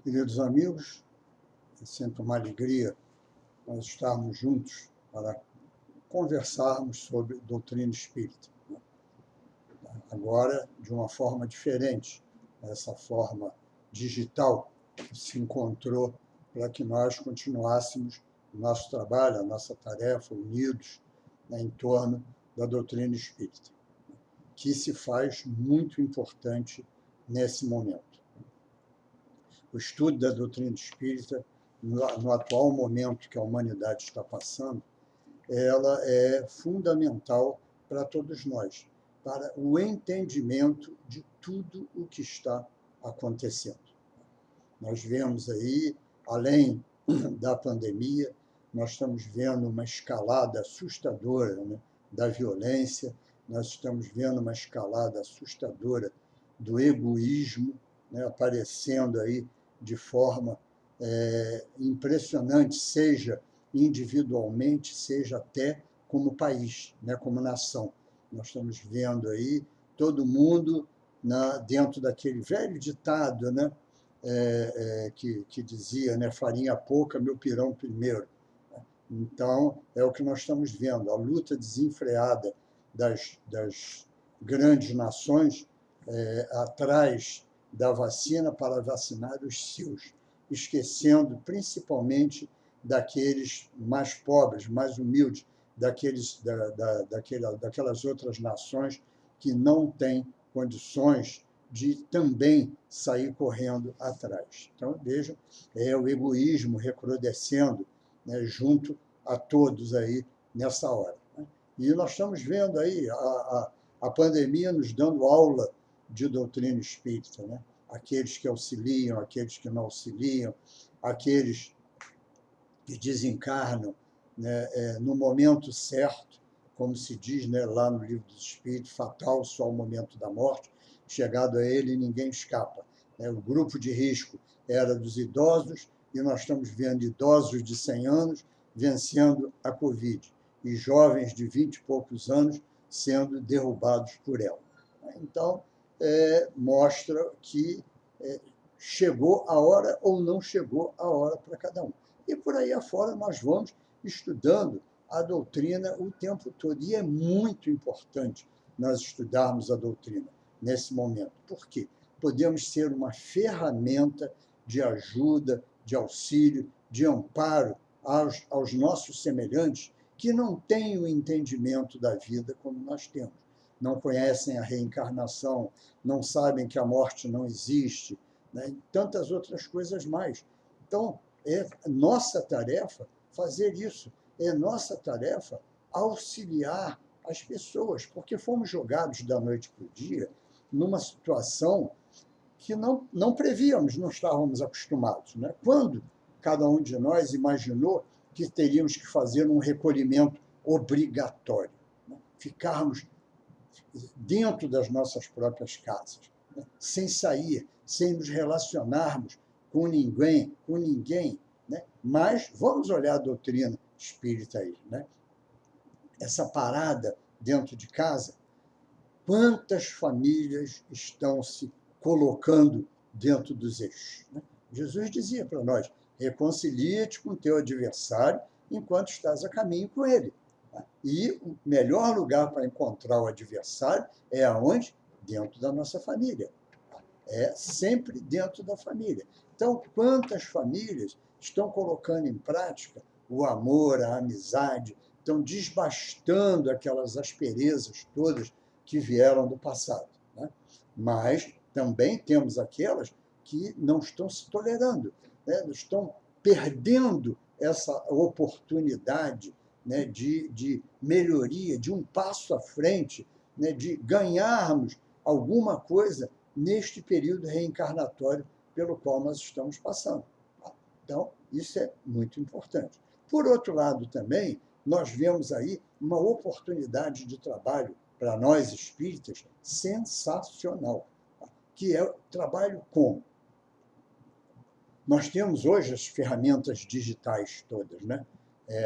Queridos amigos, é sempre uma alegria nós estarmos juntos para conversarmos sobre doutrina espírita. Agora, de uma forma diferente, essa forma digital que se encontrou para que nós continuássemos o nosso trabalho, a nossa tarefa, unidos, em torno da doutrina espírita, que se faz muito importante nesse momento. O estudo da doutrina espírita, no atual momento que a humanidade está passando, ela é fundamental para todos nós, para o entendimento de tudo o que está acontecendo. Nós vemos aí, além da pandemia, nós estamos vendo uma escalada assustadora, né, da violência, nós estamos vendo uma escalada assustadora do egoísmo, né, aparecendo aí de forma impressionante, seja individualmente, seja até como país, né, como nação. Nós estamos vendo aí todo mundo dentro daquele velho ditado, né, que dizia, né, farinha pouca, meu pirão primeiro. Então, é o que nós estamos vendo, a luta desenfreada das grandes nações atrás da vacina para vacinar os seus, esquecendo principalmente daqueles mais pobres, mais humildes, daquelas outras nações que não têm condições de também sair correndo atrás. Então, vejam, o egoísmo recrudescendo, né, junto a todos aí nessa hora. Né? E nós estamos vendo aí a pandemia nos dando aula de doutrina espírita, né? Aqueles que auxiliam, aqueles que não auxiliam, aqueles que desencarnam, né, no momento certo, como se diz, né, lá no Livro dos Espíritos, fatal só o momento da morte, chegado a ele ninguém escapa. O grupo de risco era dos idosos, e nós estamos vendo idosos de 100 anos vencendo a Covid, e jovens de 20 e poucos anos sendo derrubados por ela. Então, mostra que chegou a hora ou não chegou a hora para cada um. E por aí afora nós vamos estudando a doutrina o tempo todo. E é muito importante nós estudarmos a doutrina nesse momento. Por quê? Podemos ser uma ferramenta de ajuda, de auxílio, de amparo aos nossos semelhantes que não têm o entendimento da vida como nós temos. Não conhecem a reencarnação, não sabem que a morte não existe, né? E tantas outras coisas mais. Então, é nossa tarefa fazer isso, é nossa tarefa auxiliar as pessoas, porque fomos jogados da noite para o dia numa situação que não prevíamos, não estávamos acostumados. Né? Quando cada um de nós imaginou que teríamos que fazer um recolhimento obrigatório, né? Ficarmos dentro das nossas próprias casas, né? Sem sair, sem nos relacionarmos com ninguém, né? Mas vamos olhar a doutrina espírita aí, né? Essa parada dentro de casa, quantas famílias estão se colocando dentro dos eixos, né? Jesus dizia para nós, reconcilia-te com teu adversário enquanto estás a caminho com ele. E o melhor lugar para encontrar o adversário é aonde? Dentro da nossa família. É sempre dentro da família. Então, quantas famílias estão colocando em prática o amor, a amizade, estão desbastando aquelas asperezas todas que vieram do passado, né? Mas também temos aquelas que não estão se tolerando, né? Estão perdendo essa oportunidade, né, de melhoria, de um passo à frente, né, de ganharmos alguma coisa neste período reencarnatório pelo qual nós estamos passando. Então, isso é muito importante. Por outro lado, também, nós vemos aí uma oportunidade de trabalho para nós espíritas sensacional, que é o trabalho com. Nós temos hoje as ferramentas digitais todas, né?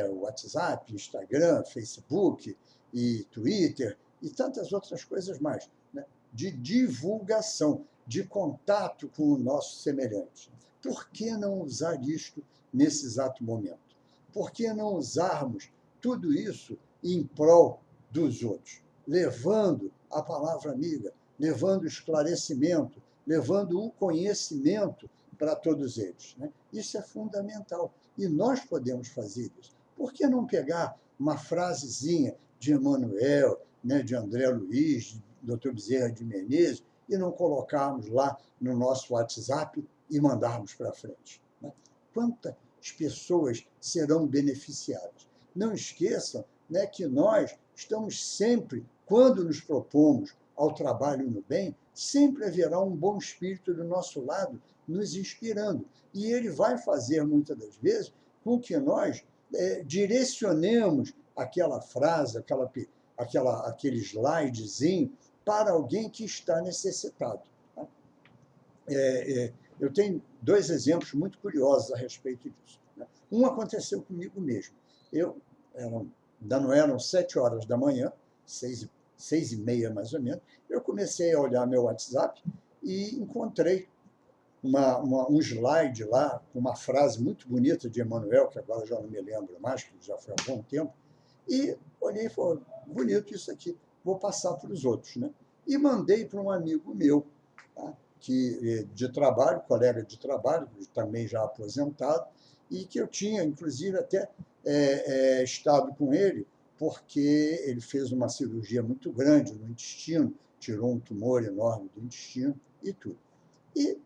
O WhatsApp, Instagram, Facebook e Twitter e tantas outras coisas mais, né? De divulgação, de contato com o nosso semelhante. por que não usar isto nesse exato momento? Por que não usarmos tudo isso em prol dos outros, levando a palavra amiga, levando o esclarecimento, levando o conhecimento para todos eles, né? Isso é fundamental. E nós podemos fazer isso. Por que não pegar uma frasezinha de Emmanuel, né, de André Luiz, de Dr. Bezerra de Menezes, e não colocarmos lá no nosso WhatsApp e mandarmos para frente, né? Quantas pessoas serão beneficiadas? Não esqueçam, né, que nós estamos sempre, quando nos propomos ao trabalho no bem, sempre haverá um bom espírito do nosso lado nos inspirando. E ele vai fazer, muitas das vezes, com que nós direcionemos aquela frase, aquele slidezinho para alguém que está necessitado. Tá? Eu tenho dois exemplos muito curiosos a respeito disso, né? Um aconteceu comigo mesmo. Ainda não eram 7 horas da manhã, 6h30 mais ou menos, eu comecei a olhar meu WhatsApp e encontrei um slide lá, com uma frase muito bonita de Emmanuel, que agora já não me lembro mais, que já foi há bom tempo, e olhei e falei, bonito isso aqui, vou passar para os outros, né? E mandei para um amigo meu, tá? De trabalho, colega de trabalho, também já aposentado, e que eu tinha, inclusive, até estado com ele, porque ele fez uma cirurgia muito grande no intestino, tirou um tumor enorme do intestino e tudo. E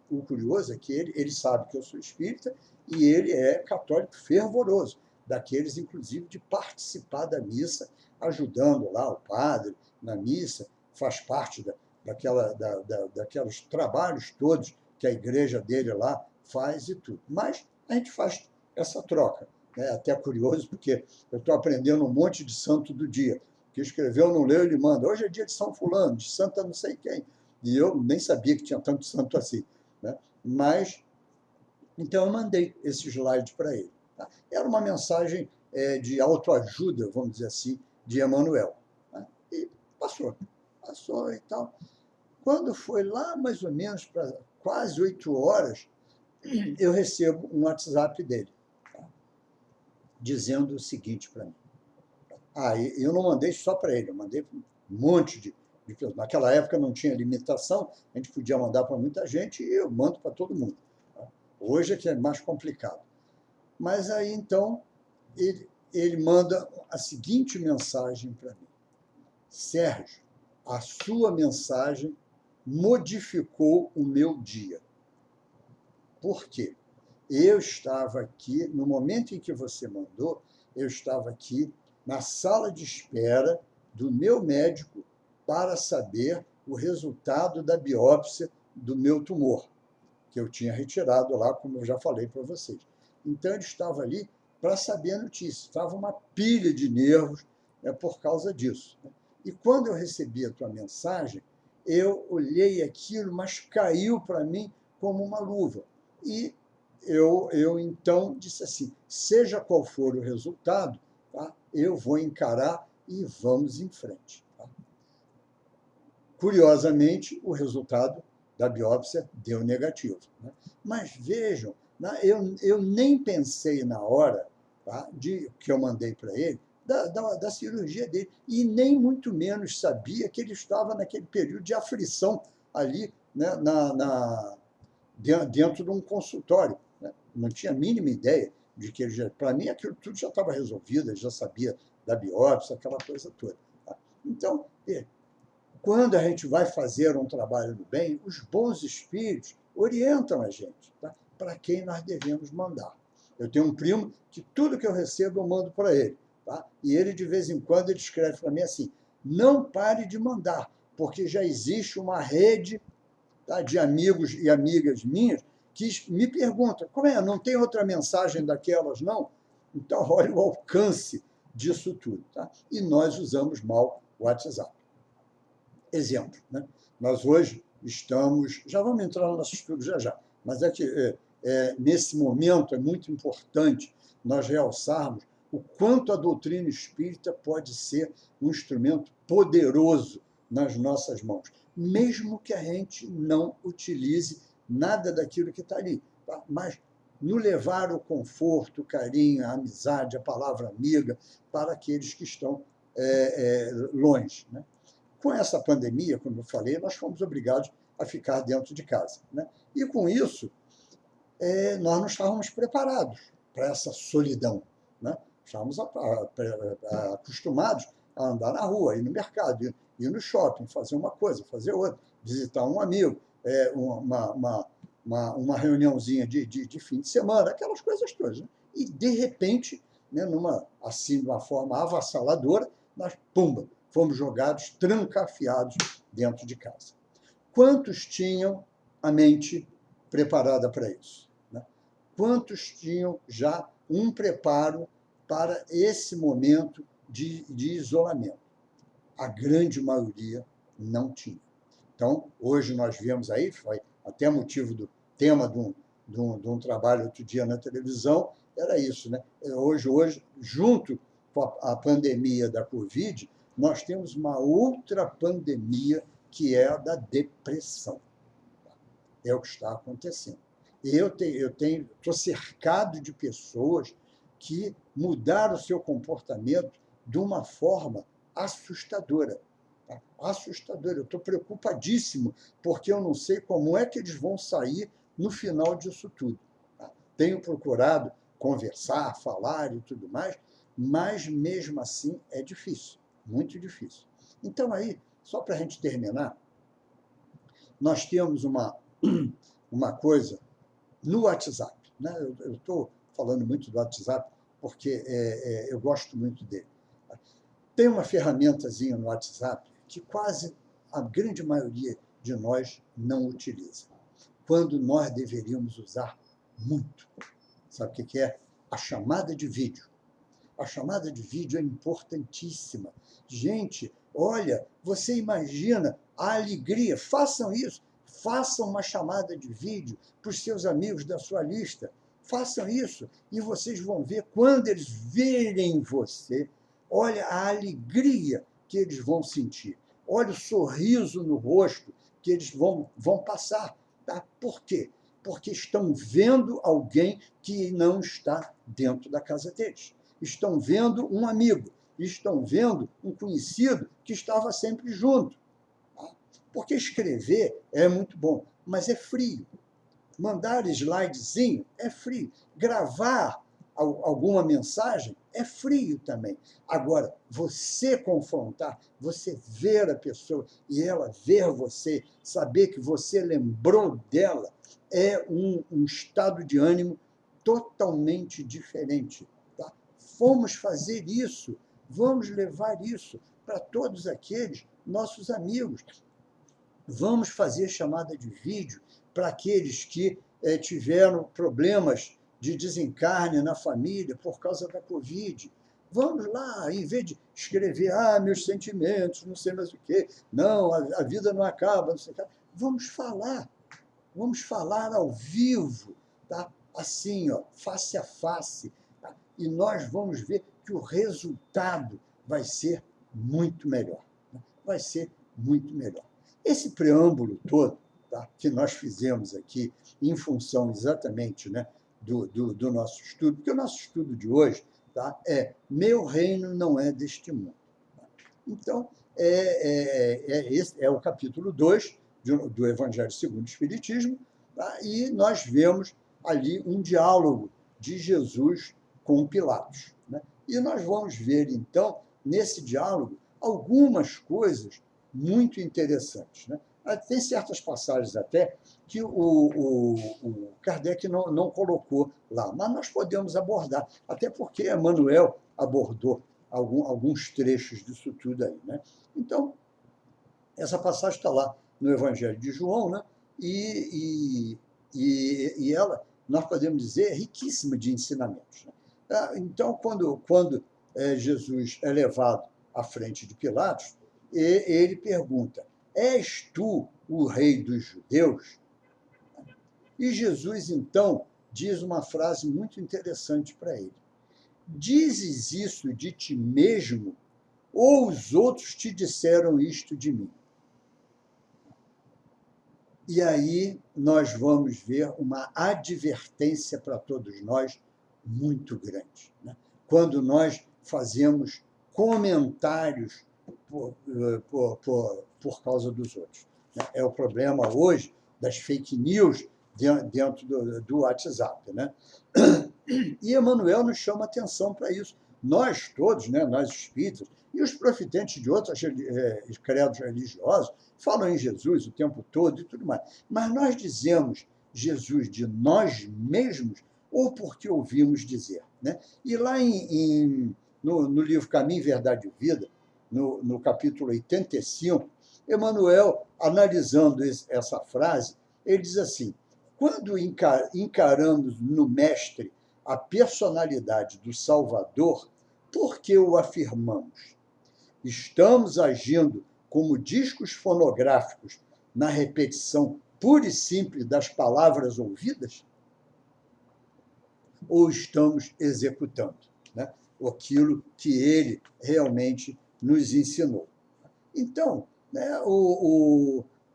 o curioso é que ele sabe que eu sou espírita e ele é católico fervoroso, daqueles, inclusive, de participar da missa, ajudando lá o padre na missa, faz parte daqueles trabalhos todos que a igreja dele lá faz e tudo. Mas a gente faz essa troca. É até curioso, porque eu estou aprendendo um monte de santo do dia. Que escreveu, não leu, ele manda. Hoje é dia de São Fulano, de Santa não sei quem. E eu nem sabia que tinha tanto santo assim, né? Mas, então eu mandei esse slide para ele. Tá? Era uma mensagem de autoajuda, vamos dizer assim, de Emmanuel. Tá? E passou e tal. Quando foi lá, mais ou menos, para quase 8 horas, eu recebo um WhatsApp dele, tá? Dizendo o seguinte para mim. Eu não mandei só para ele, eu mandei para um monte de pessoas. Naquela época não tinha limitação, a gente podia mandar para muita gente e eu mando para todo mundo. Tá? Hoje é que é mais complicado. Mas aí, então, ele manda a seguinte mensagem para mim. Sérgio, a sua mensagem modificou o meu dia. Por quê? Eu estava aqui, no momento em que você mandou, eu estava aqui na sala de espera do meu médico para saber o resultado da biópsia do meu tumor, que eu tinha retirado lá, como eu já falei para vocês. Então, ele estava ali para saber a notícia. Estava uma pilha de nervos por causa disso. E quando eu recebi a tua mensagem, eu olhei aquilo, mas caiu para mim como uma luva. E eu então disse assim, seja qual for o resultado, tá? Eu vou encarar e vamos em frente. Tá? Curiosamente, o resultado da biópsia deu negativo, né? Mas vejam, né, eu nem pensei na hora, tá, que eu mandei para ele, da cirurgia dele, e nem muito menos sabia que ele estava naquele período de aflição ali, né, dentro de um consultório, né? Não tinha a mínima ideia de que ele para mim aquilo tudo já estava resolvido, ele já sabia da biópsia, aquela coisa toda. Tá? Então, quando a gente vai fazer um trabalho do bem, os bons espíritos orientam a gente, tá? Para quem nós devemos mandar. Eu tenho um primo que tudo que eu recebo eu mando para ele. Tá? E ele, de vez em quando, ele escreve para mim assim, não pare de mandar, porque já existe uma rede, tá, de amigos e amigas minhas que me perguntam, como é, não tem outra mensagem daquelas, não? Então, olha o alcance disso tudo. Tá? E nós usamos mal o WhatsApp. Exemplo, né? Nós hoje estamos, já vamos entrar no nosso estudo já, mas é que nesse momento é muito importante nós realçarmos o quanto a doutrina espírita pode ser um instrumento poderoso nas nossas mãos, mesmo que a gente não utilize nada daquilo que está ali, tá? Mas no levar o conforto, o carinho, a amizade, a palavra amiga para aqueles que estão longe, né? Com essa pandemia, como eu falei, nós fomos obrigados a ficar dentro de casa, né? E com isso, nós não estávamos preparados para essa solidão, né? Estávamos acostumados a andar na rua, ir no mercado, ir no shopping, fazer uma coisa, fazer outra, visitar um amigo, uma reuniãozinha de fim de semana, aquelas coisas todas, né? E, de repente, né, assim, de uma forma avassaladora, nós, pumba, fomos jogados trancafiados dentro de casa. Quantos tinham a mente preparada para isso, né? Quantos tinham já um preparo para esse momento de isolamento? A grande maioria não tinha. Então, hoje nós vemos aí, foi até motivo do tema de um trabalho outro dia na televisão, era isso, né? Hoje, junto com a pandemia da Covid, nós temos uma outra pandemia que é a da depressão. É o que está acontecendo. Eu estou cercado de pessoas que mudaram o seu comportamento de uma forma assustadora. Tá? Assustadora. Eu estou preocupadíssimo, porque eu não sei como é que eles vão sair no final disso tudo. Tá? Tenho procurado conversar, falar e tudo mais, mas mesmo assim é difícil, muito difícil. Então, aí, só para a gente terminar, nós temos uma coisa no WhatsApp, né? Eu estou falando muito do WhatsApp porque eu gosto muito dele. Tem uma ferramentazinha no WhatsApp que quase a grande maioria de nós não utiliza, quando nós deveríamos usar muito. Sabe o que é? A chamada de vídeo. A chamada de vídeo é importantíssima. Gente, olha, você imagina a alegria, façam isso. Façam uma chamada de vídeo para os seus amigos da sua lista. Façam isso e vocês vão ver, quando eles verem você, olha a alegria que eles vão sentir. Olha o sorriso no rosto que eles vão passar. Tá? Por quê? Porque estão vendo alguém que não está dentro da casa deles. Estão vendo um amigo, estão vendo um conhecido que estava sempre junto. Porque escrever é muito bom, mas é frio. Mandar slidezinho é frio. Gravar alguma mensagem é frio também. Agora, você confrontar, você ver a pessoa e ela ver você, saber que você lembrou dela, é um estado de ânimo totalmente diferente. Tá? Vamos fazer isso, vamos levar isso para todos aqueles nossos amigos. Vamos fazer chamada de vídeo para aqueles que tiveram problemas de desencarne na família por causa da Covid. Vamos lá, em vez de escrever, meus sentimentos, não sei mais o quê, não, a vida não acaba, não sei o quê. Vamos falar ao vivo, tá? Assim, ó, face a face, tá? E nós vamos ver que o resultado vai ser muito melhor. Né? Vai ser muito melhor. Esse preâmbulo todo, tá, que nós fizemos aqui em função exatamente, né, do nosso estudo, porque o nosso estudo de hoje, tá, Meu Reino Não É Deste Mundo. Tá? Então, esse é o capítulo 2 do Evangelho segundo o Espiritismo, tá? E nós vemos ali um diálogo de Jesus com Pilatos. Né? E nós vamos ver, então, nesse diálogo, algumas coisas muito interessantes. Né? Tem certas passagens até que o Kardec não colocou lá, mas nós podemos abordar, até porque Emmanuel abordou alguns trechos disso tudo aí. Né? Então, essa passagem está lá no Evangelho de João, né? E ela, nós podemos dizer, é riquíssima de ensinamentos. Né? Então, quando Jesus é levado à frente de Pilatos, ele pergunta: és tu o rei dos judeus? E Jesus, então, diz uma frase muito interessante para ele: dizes isso de ti mesmo, ou os outros te disseram isto de mim? E aí nós vamos ver uma advertência para todos nós muito grande, né? Quando nós fazemos comentários por causa dos outros. É o problema hoje das fake news dentro do WhatsApp, né? E Emmanuel nos chama atenção para isso. Nós todos, né, nós espíritas, e os profetantes de outros credos religiosos, falam em Jesus o tempo todo e tudo mais. Mas nós dizemos Jesus de nós mesmos ou porque ouvimos dizer, né? E lá no livro Caminho, Verdade e Vida, no capítulo 85, Emmanuel, analisando essa frase, ele diz assim: quando encaramos no Mestre a personalidade do Salvador, por que o afirmamos? Estamos agindo como discos fonográficos na repetição pura e simples das palavras ouvidas? Ou estamos executando, né, aquilo que ele realmente nos ensinou? Então, né,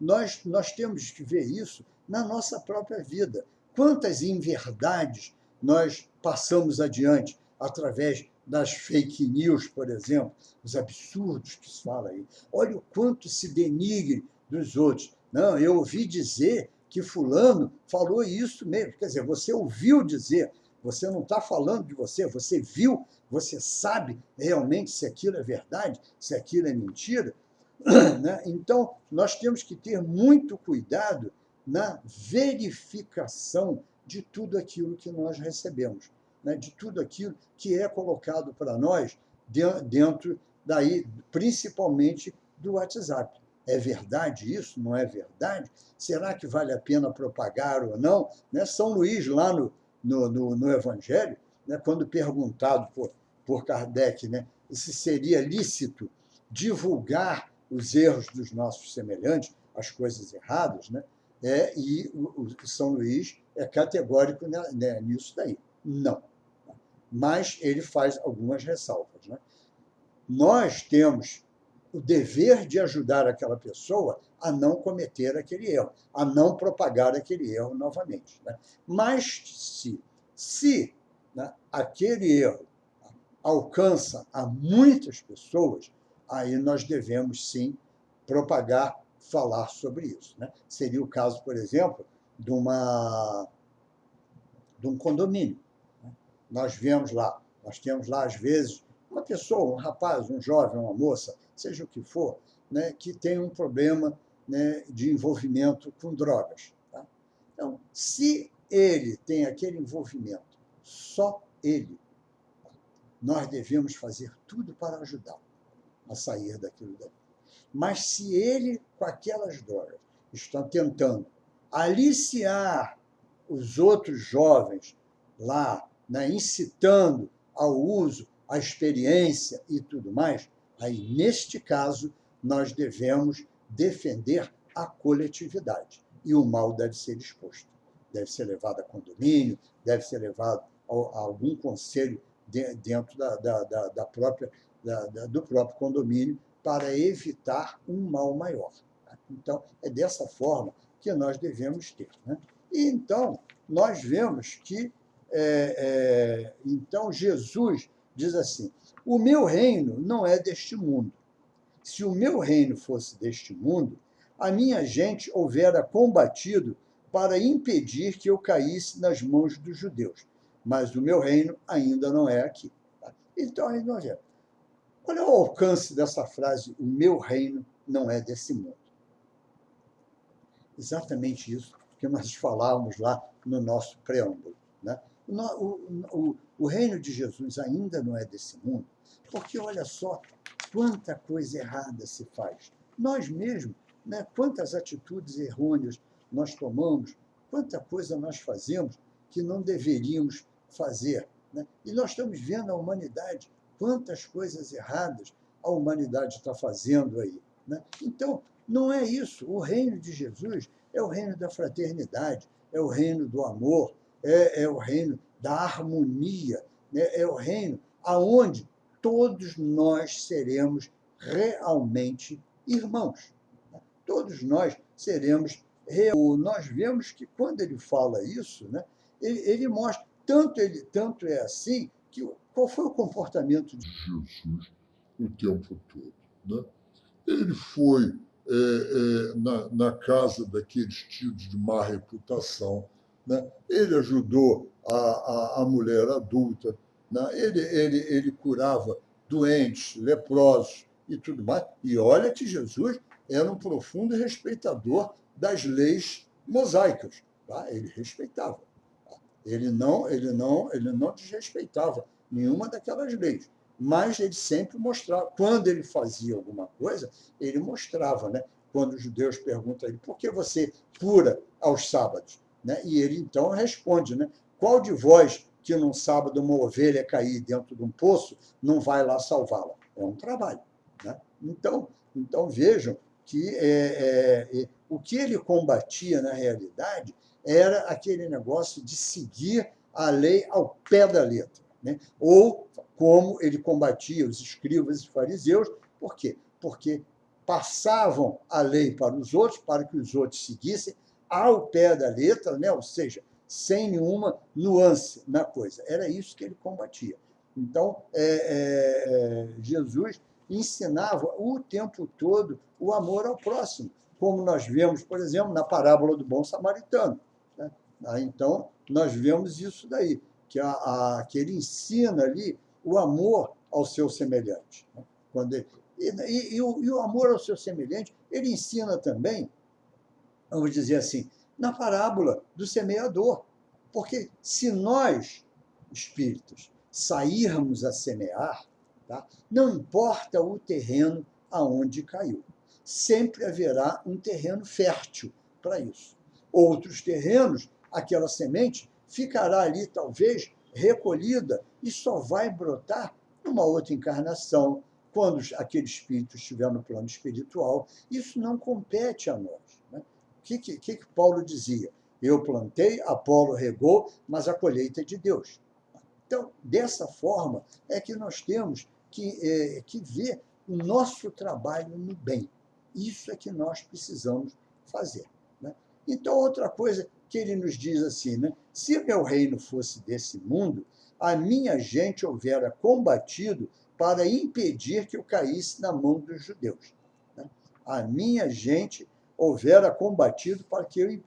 nós temos que ver isso na nossa própria vida. Quantas inverdades nós passamos adiante através das fake news, por exemplo, os absurdos que se fala aí. Olha o quanto se denigre dos outros. Não, eu ouvi dizer que fulano falou isso mesmo. Quer dizer, você ouviu dizer, você não está falando de você, você viu, você sabe realmente se aquilo é verdade, se aquilo é mentira. Né? Então, nós temos que ter muito cuidado na verificação de tudo aquilo que nós recebemos, né? De tudo aquilo que é colocado para nós dentro daí, principalmente do WhatsApp. É verdade isso? Não é verdade? Será que vale a pena propagar ou não? Né? São Luís, lá no Evangelho, né, quando perguntado por Kardec, né, se seria lícito divulgar os erros dos nossos semelhantes, as coisas erradas, né? E o São Luís é categórico nisso daí. Não. Mas ele faz algumas ressalvas, né? Nós temos o dever de ajudar aquela pessoa a não cometer aquele erro, a não propagar aquele erro novamente, né? Mas se né, aquele erro alcança a muitas pessoas, aí nós devemos sim propagar, falar sobre isso, né? Seria o caso, por exemplo, de um condomínio, né? Nós temos lá, às vezes, uma pessoa, um rapaz, um jovem, uma moça, seja o que for, né, que tem um problema, né, de envolvimento com drogas. Tá? Então, se ele tem aquele envolvimento, só ele, nós devemos fazer tudo para ajudá-lo a sair daquilo dali. Mas se ele, com aquelas drogas, está tentando aliciar os outros jovens lá, né, incitando ao uso, à experiência e tudo mais, aí, neste caso, nós devemos defender a coletividade. E o mal deve ser exposto. Deve ser levado a condomínio, deve ser levado a algum conselho dentro do próprio condomínio para evitar um mal maior. Então, é dessa forma que nós devemos ter, né? E então, nós vemos que então Jesus diz assim: o meu reino não é deste mundo. Se o meu reino fosse deste mundo, a minha gente houvera combatido para impedir que eu caísse nas mãos dos judeus. Mas o meu reino ainda não é aqui. Então, aí nós vemos. Qual é o alcance dessa frase, o meu reino não é desse mundo? Exatamente isso que nós falávamos lá no nosso preâmbulo, né? O reino de Jesus ainda não é desse mundo, porque olha só quanta coisa errada se faz. Nós mesmos, né, quantas atitudes errôneas nós tomamos, quanta coisa nós fazemos que não deveríamos fazer, né? E nós estamos vendo a humanidade, quantas coisas erradas a humanidade está fazendo aí, né? Então, não é isso. O reino de Jesus é o reino da fraternidade, é o reino do amor, é o reino da harmonia, né? É o reino aonde todos nós seremos realmente irmãos. Todos nós seremos nós vemos que quando ele fala isso, né, ele mostra, tanto é assim, que qual foi o comportamento de Jesus o tempo todo, né? Ele foi na casa daqueles tidos de má reputação, né? Ele ajudou a mulher adulta, né? Ele curava doentes, leprosos e tudo mais. E olha que Jesus era um profundo respeitador das leis mosaicas. Tá? Ele respeitava. Ele não desrespeitava nenhuma daquelas leis. Mas ele sempre mostrava, quando ele fazia alguma coisa, ele mostrava, né? Quando os judeus perguntam a ele, por que você cura aos sábados? Né? E ele então responde, né? Qual de vós que num sábado uma ovelha cair dentro de um poço não vai lá salvá-la? É um trabalho. Né? Então vejam que o que ele combatia na realidade era aquele negócio de seguir a lei ao pé da letra. Né? Ou como ele combatia os escribas e fariseus, por quê? Porque passavam a lei para os outros, para que os outros seguissem ao pé da letra, né? Ou seja, sem nenhuma nuance na coisa. Era isso que ele combatia. Então, Jesus ensinava o tempo todo o amor ao próximo, como nós vemos, por exemplo, na parábola do bom samaritano. Né? Então, nós vemos isso daí, que ele ensina ali o amor ao seu semelhante. Né? E o amor ao seu semelhante, ele ensina também, vamos dizer assim, na parábola do semeador. Porque se nós, espíritos, sairmos a semear, tá? Não importa o terreno aonde caiu, sempre haverá um terreno fértil para isso. Outros terrenos, aquela semente ficará ali, talvez, recolhida e só vai brotar numa outra encarnação, quando aquele espírito estiver no plano espiritual. Isso não compete a nós. Né? O que Paulo dizia? Eu plantei, Apolo regou, mas a colheita é de Deus. Então, dessa forma, é que nós temos que ver o nosso trabalho no bem. Isso é que nós precisamos fazer. Né? Então, outra coisa que ele nos diz assim, né? Se meu reino fosse desse mundo, a minha gente houvera combatido para impedir que eu caísse na mão dos judeus. Né? A minha gente houvera combatido para que eu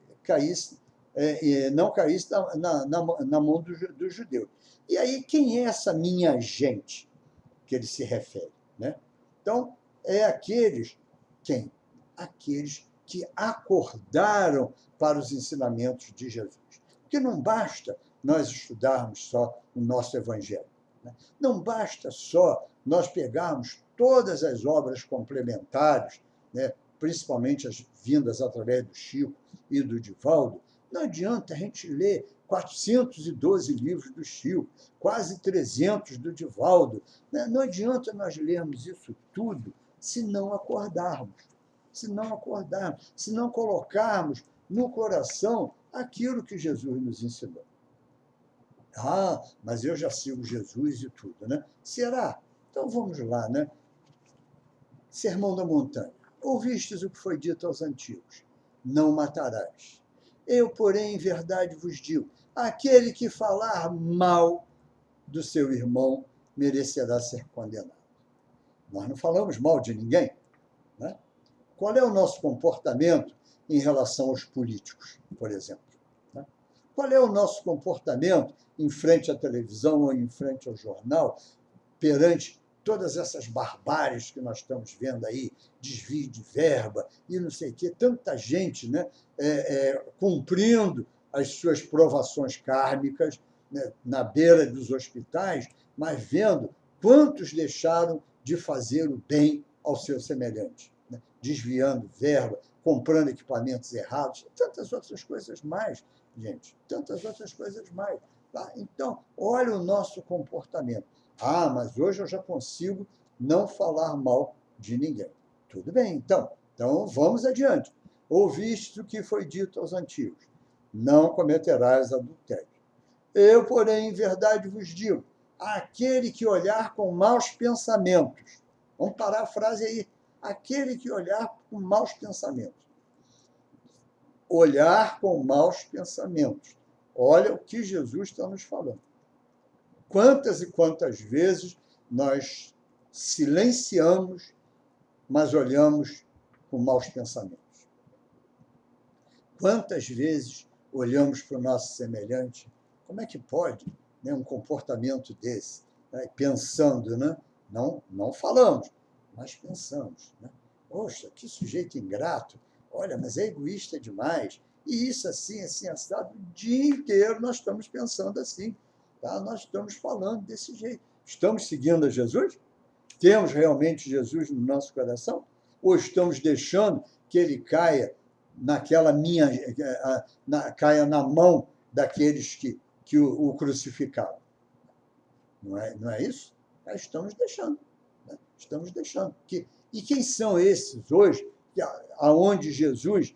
não caísse na mão dos judeus. E aí, quem é essa minha gente que ele se refere? Né? Então, é quem? Aqueles que acordaram para os ensinamentos de Jesus. Porque não basta nós estudarmos só o nosso Evangelho. Né? Não basta só nós pegarmos todas as obras complementares, né? Principalmente as vindas através do Chico e do Divaldo. Não adianta a gente ler 412 livros do Chico, quase 300 do Divaldo. Né? Não adianta nós lermos isso tudo se não acordarmos. Se não colocarmos no coração aquilo que Jesus nos ensinou. Ah, mas eu já sigo Jesus e tudo, né? Será? Então vamos lá, né? Sermão da Montanha. Ouvistes o que foi dito aos antigos: não matarás. Eu, porém, em verdade vos digo: aquele que falar mal do seu irmão merecerá ser condenado. Nós não falamos mal de ninguém, né? Qual é o nosso comportamento em relação aos políticos, por exemplo? Né? Qual é o nosso comportamento em frente à televisão ou em frente ao jornal, perante todas essas barbáries que nós estamos vendo aí, desvio de verba e não sei o quê, tanta gente, né, cumprindo as suas provações kármicas, né, na beira dos hospitais, mas vendo quantos deixaram de fazer o bem ao seu semelhante, né, desviando verba, comprando equipamentos errados, tantas outras coisas mais, gente, tantas outras coisas mais. Tá? Então, olha o nosso comportamento. Ah, mas hoje eu já consigo não falar mal de ninguém. Tudo bem, então vamos adiante. Ouviste o que foi dito aos antigos: não cometerás adultério. Eu, porém, em verdade vos digo: aquele que olhar com maus pensamentos, vamos parar a frase aí, aquele que olhar com maus pensamentos, olhar com maus pensamentos. Olha o que Jesus está nos falando. Quantas e quantas vezes nós silenciamos, mas olhamos com maus pensamentos? Quantas vezes olhamos para o nosso semelhante? Como é que pode, né, um comportamento desse? Né? Pensando, né? Não falamos, mas pensamos. Né? Poxa, que sujeito ingrato. Olha, mas é egoísta demais. E isso assim, assado. O dia inteiro nós estamos pensando assim. Tá? Nós estamos falando desse jeito. Estamos seguindo a Jesus? Temos realmente Jesus no nosso coração? Ou estamos deixando que ele caia caia na mão daqueles que o crucificaram? Não é isso? Estamos deixando. Né? Estamos deixando. E quem são esses hoje, aonde Jesus,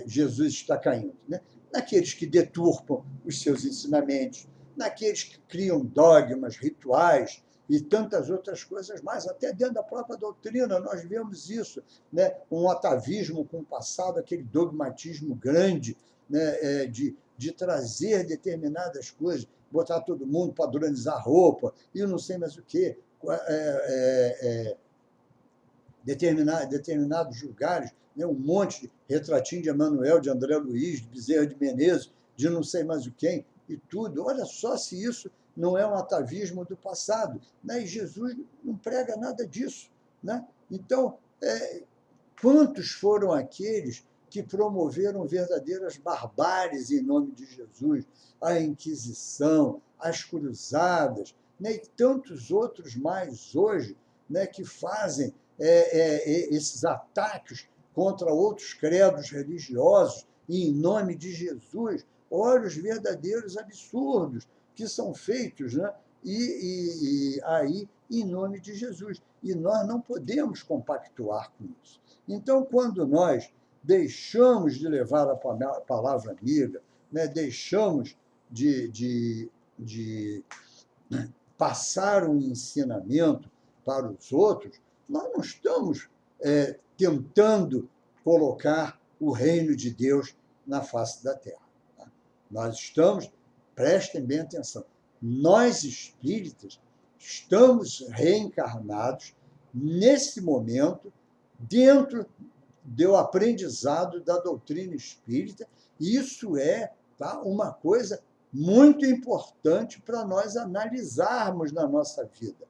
Jesus está caindo? Né? Naqueles que deturpam os seus ensinamentos, naqueles que criam dogmas, rituais e tantas outras coisas mais, até dentro da própria doutrina nós vemos isso, né? Um atavismo com o passado, aquele dogmatismo grande, né? De trazer determinadas coisas, botar todo mundo, padronizar roupa, e eu não sei mais o quê, determinados lugares, né? Um monte de retratinho de Emanuel, de André Luiz, de Bezerra de Menezes, de não sei mais o quem, e tudo. Olha só se isso não é um atavismo do passado. Né? E Jesus não prega nada disso. Né? Então, quantos foram aqueles que promoveram verdadeiras barbáries em nome de Jesus? A Inquisição, as Cruzadas, né? E tantos outros mais hoje, né? Que fazem esses ataques contra outros credos religiosos em nome de Jesus. Olha os verdadeiros absurdos que são feitos, né? E aí em nome de Jesus. E nós não podemos compactuar com isso. Então, quando nós deixamos de levar a palavra amiga, né? Deixamos de passar um ensinamento para os outros, nós não estamos tentando colocar o reino de Deus na face da terra. Tá? Nós estamos, prestem bem atenção, nós espíritas estamos reencarnados nesse momento dentro do aprendizado da doutrina espírita. Isso é, tá, uma coisa muito importante para nós analisarmos na nossa vida.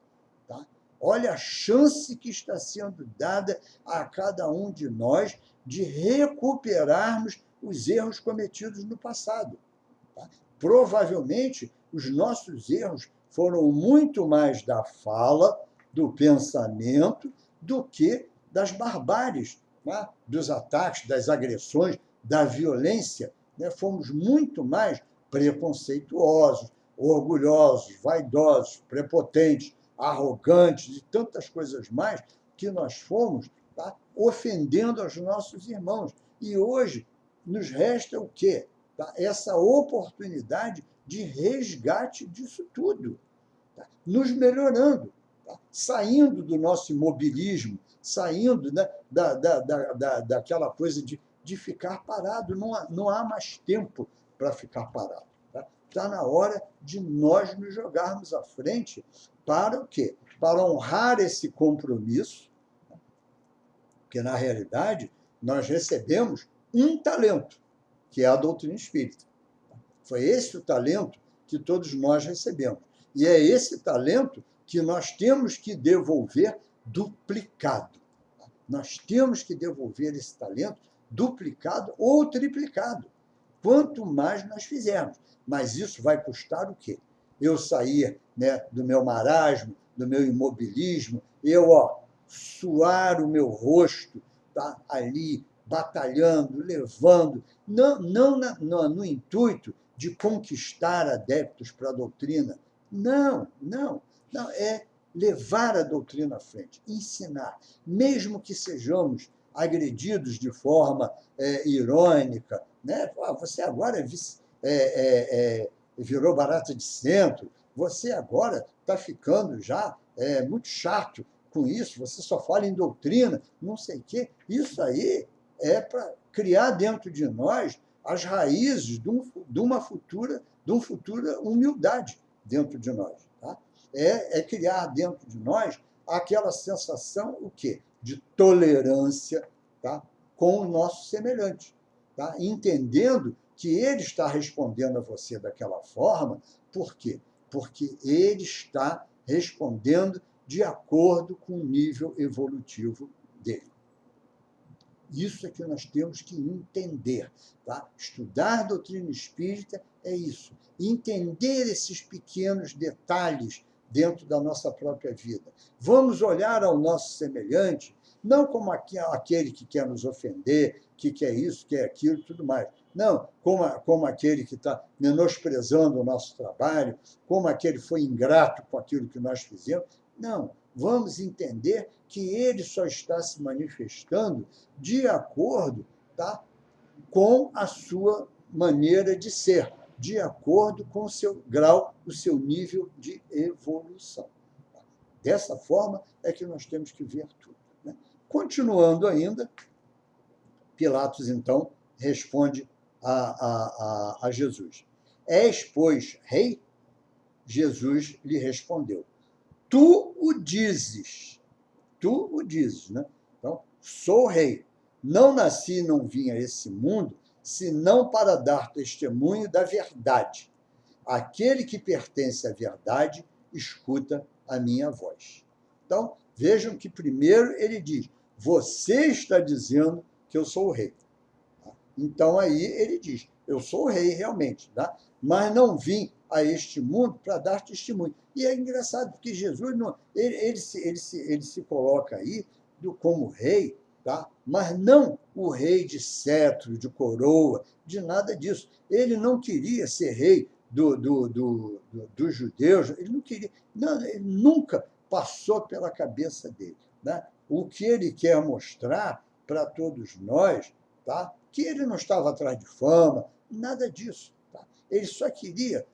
Tá? Olha a chance que está sendo dada a cada um de nós de recuperarmos os erros cometidos no passado. Tá? Provavelmente, os nossos erros foram muito mais da fala, do pensamento, do que das barbáries, tá? Dos ataques, das agressões, da violência. Né? Fomos muito mais preconceituosos, orgulhosos, vaidosos, prepotentes, arrogantes e tantas coisas mais que nós fomos, tá? Ofendendo aos nossos irmãos. E hoje nos resta o quê? Tá? Essa oportunidade de resgate disso tudo, tá? Nos melhorando, tá? Saindo do nosso imobilismo, saindo, né, daquela coisa de ficar parado. Não há mais tempo para ficar parado. Está na hora de nós nos jogarmos à frente para o quê? Para honrar esse compromisso, porque, na realidade, nós recebemos um talento, que é a doutrina espírita. Foi esse o talento que todos nós recebemos. E é esse talento que nós temos que devolver duplicado. Nós temos que devolver esse talento duplicado ou triplicado. Quanto mais nós fizermos. Mas isso vai custar o quê? Eu sair, né, do meu marasmo, do meu imobilismo, eu suar o meu rosto, tá, ali, batalhando, levando, não no intuito de conquistar adeptos para a doutrina. Não, é levar a doutrina à frente, ensinar, mesmo que sejamos agredidos de forma irônica, né? Você agora virou barata de centro, você agora está ficando já muito chato com isso, você só fala em doutrina, não sei o quê. Isso aí é para criar dentro de nós as raízes de uma futura humildade dentro de nós. Tá? É criar dentro de nós aquela sensação, o quê? De tolerância, tá? Com o nosso semelhante. Tá? Entendendo que ele está respondendo a você daquela forma, por quê? Porque ele está respondendo de acordo com o nível evolutivo dele. Isso é que nós temos que entender. Tá? Estudar doutrina espírita é isso. Entender esses pequenos detalhes dentro da nossa própria vida. Vamos olhar ao nosso semelhante, não como aquele que quer nos ofender, que quer isso, quer aquilo, tudo mais. Não, como aquele que está menosprezando o nosso trabalho, como aquele que foi ingrato com aquilo que nós fizemos. Não, vamos entender que ele só está se manifestando de acordo, tá, com a sua maneira de ser, de acordo com o seu grau, o seu nível de evolução. Dessa forma é que nós temos que ver tudo. Né? Continuando ainda, Pilatos, então, responde a Jesus. És, pois, rei? Jesus lhe respondeu. Tu o dizes. Tu o dizes, né? Então, sou rei. Não nasci e não vim a esse mundo, senão para dar testemunho da verdade. Aquele que pertence à verdade, escuta a minha voz. Então, vejam que primeiro ele diz, você está dizendo que eu sou o rei. Então, aí ele diz, eu sou o rei realmente, tá? Mas não vim a este mundo para dar testemunho. E é engraçado, porque Jesus não, ele se coloca aí como rei, tá? Mas não o rei de cetro, de coroa, de nada disso. Ele não queria ser rei dos judeus, ele não queria, não, ele nunca passou pela cabeça dele. Né? O que ele quer mostrar para todos nós, tá? Que ele não estava atrás de fama, nada disso. Tá? Ele só queria.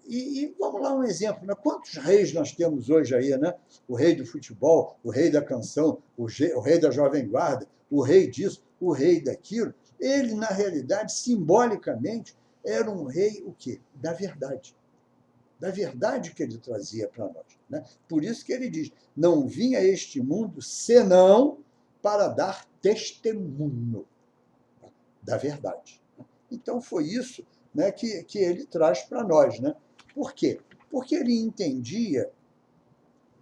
E vamos lá um exemplo, né? Quantos reis nós temos hoje aí, né? O rei do futebol, o rei da canção, o rei da jovem guarda, o rei disso, o rei daquilo. Ele, na realidade, simbolicamente, era um rei o quê? Da verdade. Da verdade que ele trazia para nós. Né? Por isso que ele diz, não vinha a este mundo senão para dar testemunho da verdade. Então, foi isso, né, que ele traz para nós. Né? Por quê? Porque ele entendia,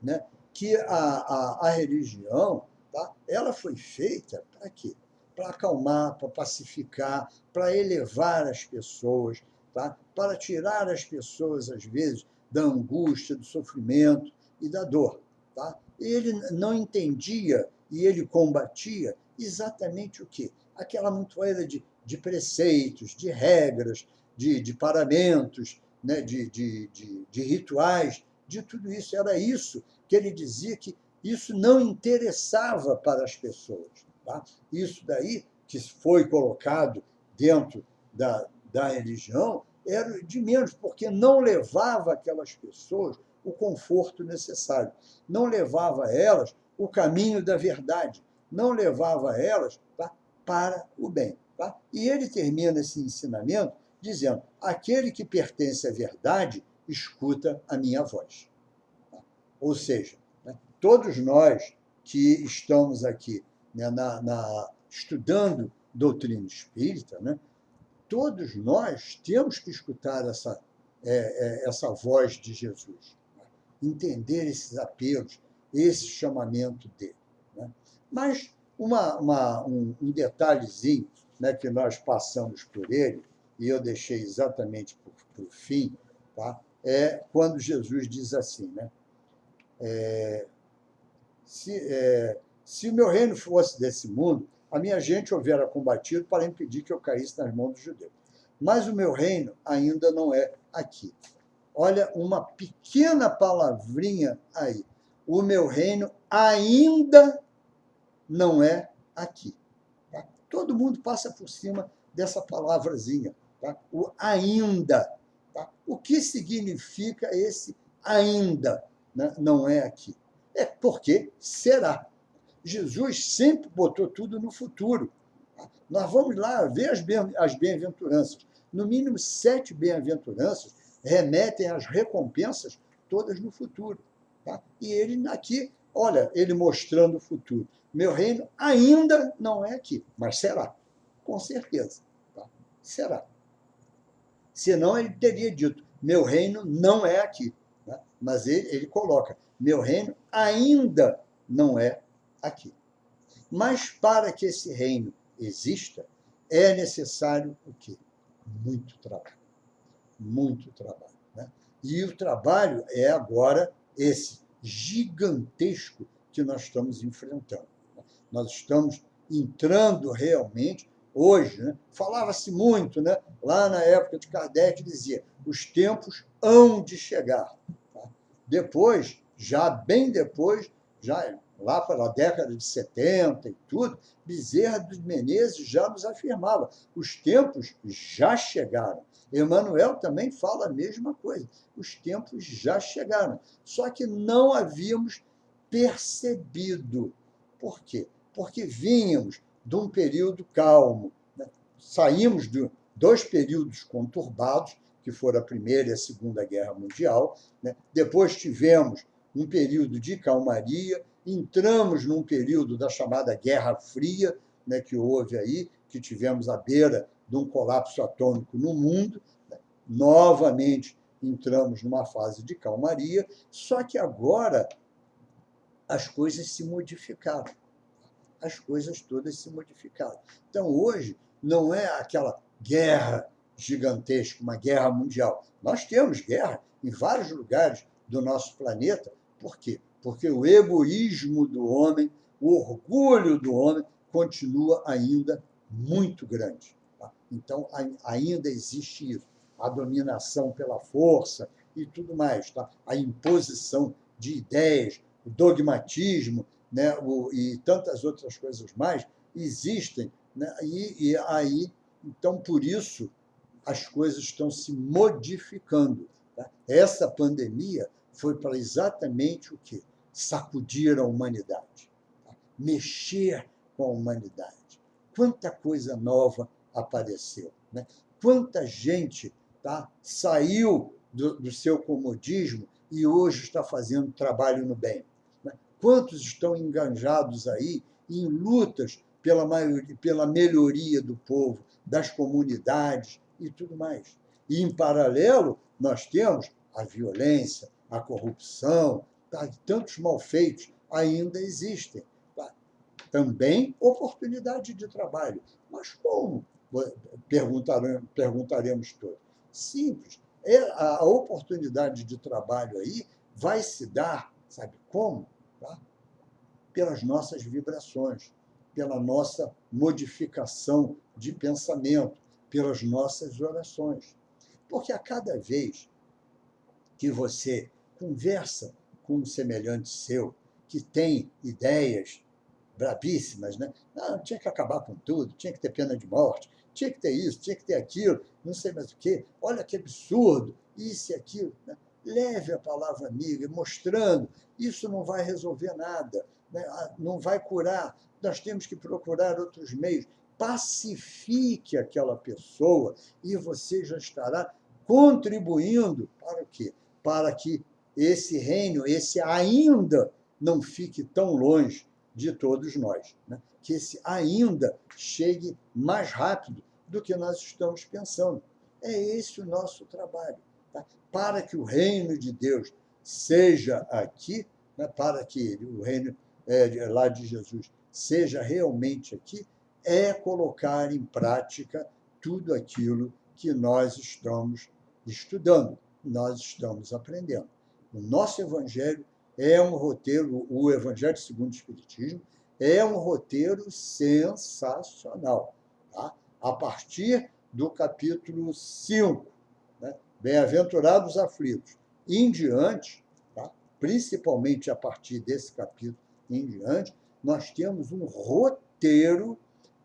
né, que a religião, tá, ela foi feita para quê? Para acalmar, para pacificar, para elevar as pessoas, tá? Para tirar as pessoas, às vezes, da angústia, do sofrimento e da dor. Tá? Ele não entendia e ele combatia exatamente o quê? Aquela montoeira de preceitos, de regras, de paramentos, né, de rituais, de tudo isso. Era isso que ele dizia que isso não interessava para as pessoas. Tá? Isso daí, que foi colocado dentro da religião, era de menos, porque não levava aquelas pessoas o conforto necessário, não levava a elas o caminho da verdade, não levava a elas, tá, para o bem. Tá? E ele termina esse ensinamento dizendo, aquele que pertence à verdade, escuta a minha voz. Tá? Ou seja, né, todos nós que estamos aqui, né, estudando doutrina espírita, né, todos nós temos que escutar essa voz de Jesus, né? Entender esses apelos, esse chamamento dele. Né? Mas um detalhezinho, né, que nós passamos por ele, e eu deixei exatamente por fim, tá? É quando Jesus diz assim, né? Se o meu reino fosse desse mundo, a minha gente houvera combatido para impedir que eu caísse nas mãos dos judeus. Mas o meu reino ainda não é aqui. Olha, uma pequena palavrinha aí. O meu reino ainda não é aqui. Tá? Todo mundo passa por cima dessa palavrazinha. Tá? O ainda. Tá? O que significa esse ainda, né? Não é aqui? É porque será. Jesus sempre botou tudo no futuro. Nós vamos lá ver as bem-aventuranças. No mínimo, 7 bem-aventuranças remetem às recompensas todas no futuro. Tá? E ele aqui, olha, ele mostrando o futuro. Meu reino ainda não é aqui, mas será, com certeza. Tá? Será. Senão ele teria dito, meu reino não é aqui. Né? Mas ele coloca, meu reino ainda não é aqui. Mas para que esse reino exista, é necessário o quê? Muito trabalho. Muito trabalho. Né? E o trabalho é agora esse gigantesco que nós estamos enfrentando. Nós estamos entrando realmente hoje, né? Falava-se muito, né? Lá na época de Kardec dizia, os tempos hão de chegar. Tá? Depois, já bem depois, já lá pela década de 70 e tudo, Bezerra dos Menezes já nos afirmava, os tempos já chegaram. Emmanuel também fala a mesma coisa, os tempos já chegaram, só que não havíamos percebido. Por quê? Porque vínhamos de um período calmo, né? Saímos de 2 períodos conturbados, que foram a Primeira e a Segunda Guerra Mundial, né? Depois tivemos um período de calmaria, entramos num período da chamada Guerra Fria, né, que houve aí, que tivemos à beira de um colapso atômico no mundo, né? Novamente entramos numa fase de calmaria, só que agora as coisas se modificaram. As coisas todas se modificaram. Então, hoje, não é aquela guerra gigantesca, uma guerra mundial. Nós temos guerra em vários lugares do nosso planeta. Por quê? Porque o egoísmo do homem, o orgulho do homem, continua ainda muito grande. Tá? Então, ainda existe isso. A dominação pela força e tudo mais. Tá? A imposição de ideias, o dogmatismo, né, e tantas outras coisas mais existem, né, e aí, então, por isso, as coisas estão se modificando. Tá? Essa pandemia foi para exatamente o quê? Sacudir a humanidade, tá? Mexer com a humanidade. Quanta coisa nova apareceu, né? Quanta gente, tá, saiu do seu comodismo e hoje está fazendo trabalho no bem. Né? Quantos estão engajados aí em lutas pela melhoria do povo, das comunidades e tudo mais. E, em paralelo, nós temos a violência, a corrupção, tá? Tantos malfeitos ainda existem. Tá? Também oportunidade de trabalho. Mas como? Perguntaremos todos. Simples. A oportunidade de trabalho aí vai se dar, sabe como? Tá? Pelas nossas vibrações, pela nossa modificação de pensamento, pelas nossas orações. Porque a cada vez que você conversa com um semelhante seu, que tem ideias brabíssimas, né? Ah, tinha que acabar com tudo, tinha que ter pena de morte, tinha que ter isso, tinha que ter aquilo, não sei mais o quê, olha que absurdo, isso e aquilo. Né? Leve a palavra amiga, mostrando, isso não vai resolver nada, né? Não vai curar, nós temos que procurar outros meios. Pacifique aquela pessoa e você já estará contribuindo para o quê? Para que esse reino, esse ainda, não fique tão longe de todos nós. Né? Que esse ainda chegue mais rápido do que nós estamos pensando. É esse o nosso trabalho. Tá? Para que o reino de Deus seja aqui, né? Para que o reino lá de Jesus seja realmente aqui, é colocar em prática tudo aquilo que nós estamos estudando, nós estamos aprendendo. O nosso Evangelho é um roteiro, o Evangelho segundo o Espiritismo, é um roteiro sensacional. Tá? A partir do capítulo 5, né? Bem-aventurados aflitos, em diante, tá? Principalmente a partir desse capítulo em diante, nós temos um roteiro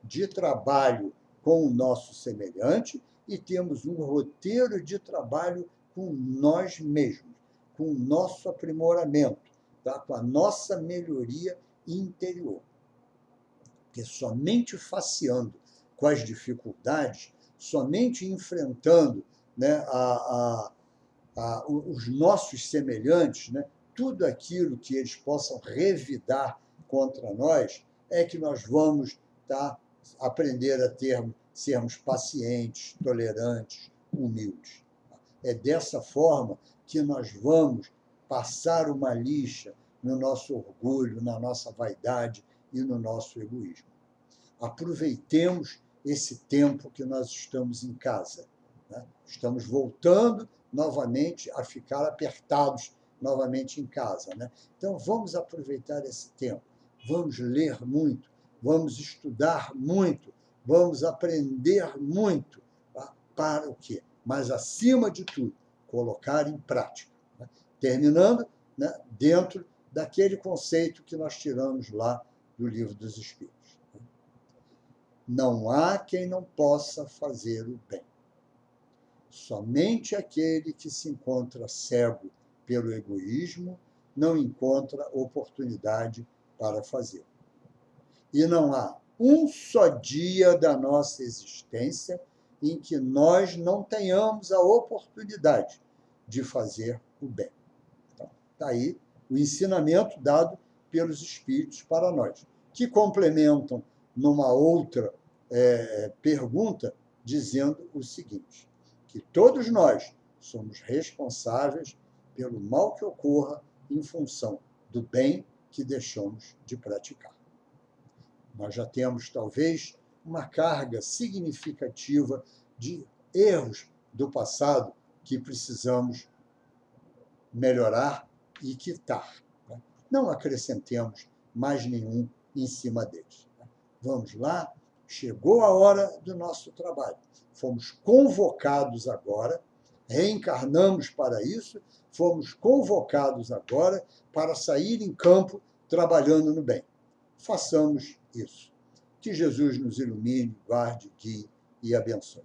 de trabalho com o nosso semelhante e temos um roteiro de trabalho com nós mesmos, com o nosso aprimoramento, tá? Com a nossa melhoria interior. Porque somente faceando com as dificuldades, somente enfrentando, né, os nossos semelhantes, né, tudo aquilo que eles possam revidar contra nós, é que nós vamos aprender a sermos pacientes, tolerantes, humildes. É dessa forma que nós vamos passar uma lixa no nosso orgulho, na nossa vaidade e no nosso egoísmo. Aproveitemos esse tempo que nós estamos em casa, né? Estamos voltando novamente a ficar apertados novamente em casa, né? Então, vamos aproveitar esse tempo, vamos ler muito, vamos estudar muito, vamos aprender muito, tá? Para o quê? Mas, acima de tudo, colocar em prática, né? Terminando, né, dentro daquele conceito que nós tiramos lá do Livro dos Espíritos. Não há quem não possa fazer o bem. Somente aquele que se encontra cego pelo egoísmo não encontra oportunidade para fazer. E não há um só dia da nossa existência em que nós não tenhamos a oportunidade de fazer o bem. Então, está aí o ensinamento dado pelos Espíritos para nós, que complementam numa outra pergunta, dizendo o seguinte, que todos nós somos responsáveis pelo mal que ocorra em função do bem que deixamos de praticar. Nós já temos, talvez, uma carga significativa de erros do passado que precisamos melhorar e quitar, né? Não acrescentemos mais nenhum em cima deles. Vamos lá, chegou a hora do nosso trabalho. Fomos convocados agora, reencarnamos para isso, fomos convocados agora para sair em campo trabalhando no bem. Façamos isso. Que Jesus nos ilumine, guarde, guie e abençoe.